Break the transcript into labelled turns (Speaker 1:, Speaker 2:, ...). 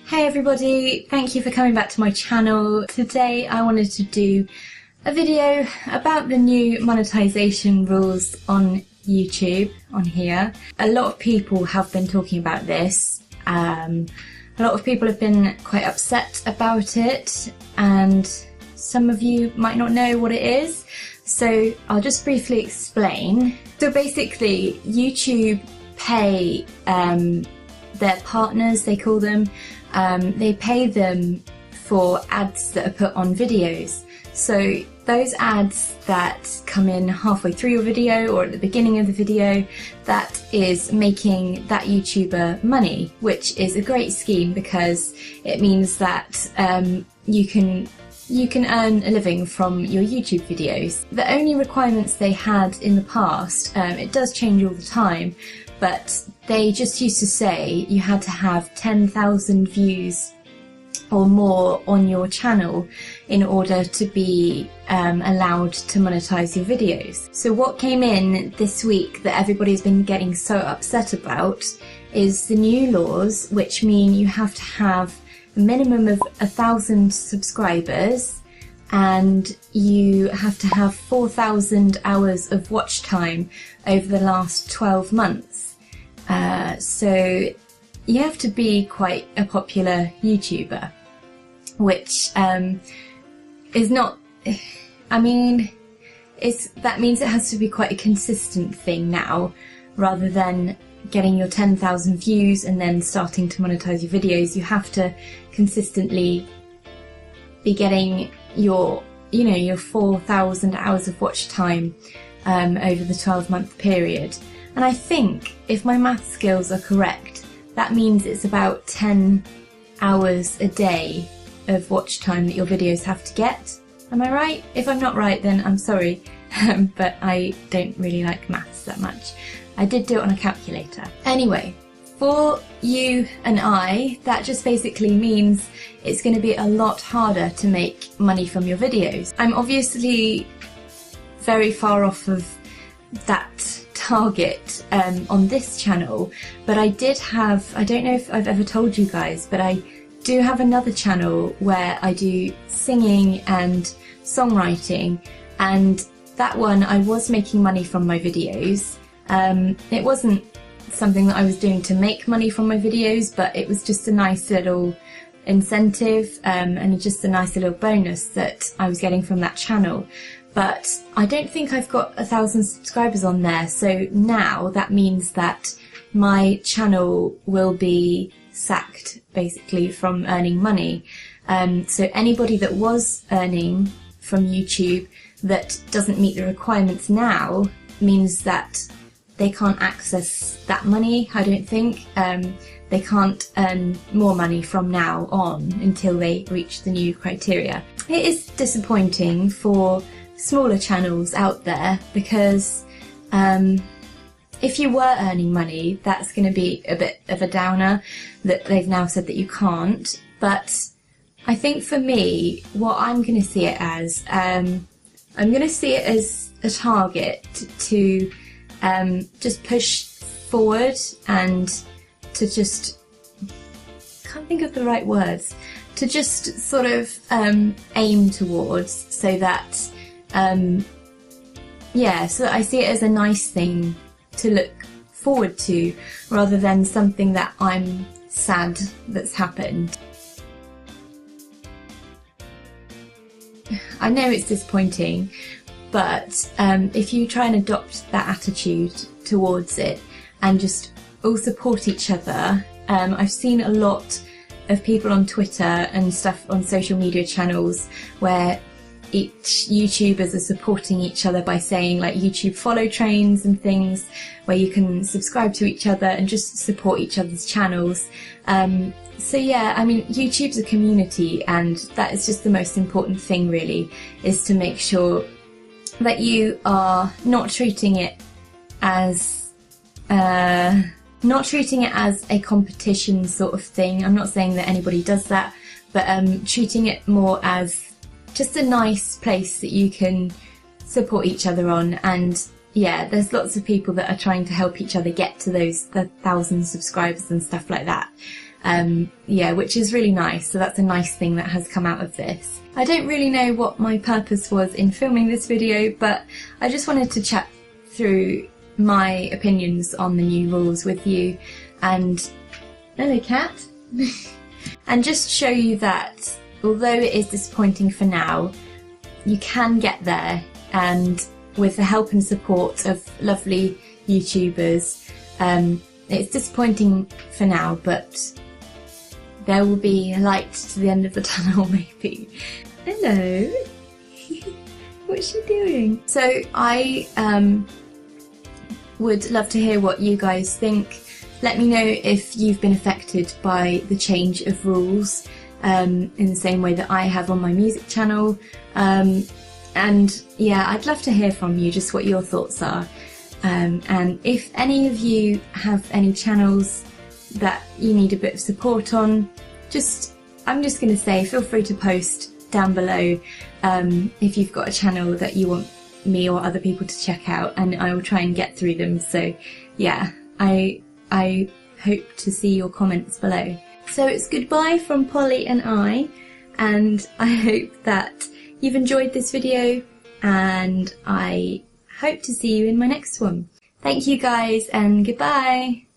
Speaker 1: Hey everybody, thank you for coming back to my channel. Today I wanted to do a video about the new monetization rules on YouTube, on here. A lot of people have been talking about this. A lot of people have been quite upset about it, and some of you might not know what it is. So I'll just briefly explain. So basically, YouTube pay their partners, they call them, they pay them for ads that are put on videos. So those ads that come in halfway through your video or at the beginning of the video, that is making that YouTuber money, which is a great scheme because it means that you can earn a living from your YouTube videos. The only requirements they had in the past, it does change all the time, but they just used to say you had to have 10,000 views or more on your channel in order to be allowed to monetize your videos. So what came in this week that everybody's been getting so upset about is the new laws, which mean you have to have a minimum of 1,000 subscribers and you have to have 4,000 hours of watch time over the last 12 months. So you have to be quite a popular YouTuber, which is not, I mean, that means it has to be quite a consistent thing now, rather than getting your 10,000 views and then starting to monetize your videos. You have to consistently be getting your 4,000 hours of watch time over the 12-month period. And I think, if my math skills are correct, that means it's about 10 hours a day of watch time that your videos have to get. Am I right? If I'm not right, then I'm sorry, but I don't really like maths that much. I did do it on a calculator. Anyway, for you and I, that just basically means it's going to be a lot harder to make money from your videos. I'm obviously very far off of that target on this channel, but I did have, I don't know if I've ever told you guys, but I do have another channel where I do singing and songwriting, and that one I was making money from my videos. It wasn't something that I was doing to make money from my videos, but it was just a nice little incentive and just a nice little bonus that I was getting from that channel. But I don't think I've got 1,000 subscribers on there, so now that means that my channel will be sacked basically from earning money. So anybody that was earning from YouTube that doesn't meet the requirements now means that they can't access that money, I don't think. They can't earn more money from now on until they reach the new criteria. It is disappointing for smaller channels out there because if you were earning money, that's going to be a bit of a downer that they've now said that you can't. But I think for me, what I'm going to see it as, I'm going to see it as a target to just push forward and to just, can't think of the right words, to just sort of aim towards, so that so I see it as a nice thing to look forward to, rather than something that I'm sad that's happened. I know it's disappointing, but if you try and adopt that attitude towards it and just all support each other, I've seen a lot of people on Twitter and stuff on social media channels where each YouTubers are supporting each other by saying like YouTube follow trains and things where you can subscribe to each other and just support each other's channels. So yeah, I mean, YouTube's a community, and that is just the most important thing really, is to make sure that you are not treating it as a competition sort of thing. I'm not saying that anybody does that, but treating it more as just a nice place that you can support each other on. And yeah, there's lots of people that are trying to help each other get to those 1,000 subscribers and stuff like that. Yeah, which is really nice. So that's a nice thing that has come out of this. I don't really know what my purpose was in filming this video, but I just wanted to chat through my opinions on the new rules with you, and hello cat, and just show you that although it is disappointing for now, you can get there, and with the help and support of lovely YouTubers, it's disappointing for now, but there will be a light to the end of the tunnel maybe. Hello. What's she doing? So I would love to hear what you guys think. Let me know if you've been affected by the change of rules in the same way that I have on my music channel. And yeah, I'd love to hear from you, just what your thoughts are. And if any of you have any channels that you need a bit of support on, I'm just going to say, feel free to post down below if you've got a channel that you want me or other people to check out, and I will try and get through them. So yeah, I hope to see your comments below. So it's goodbye from Polly and I hope that you've enjoyed this video, and I hope to see you in my next one. Thank you guys, and goodbye!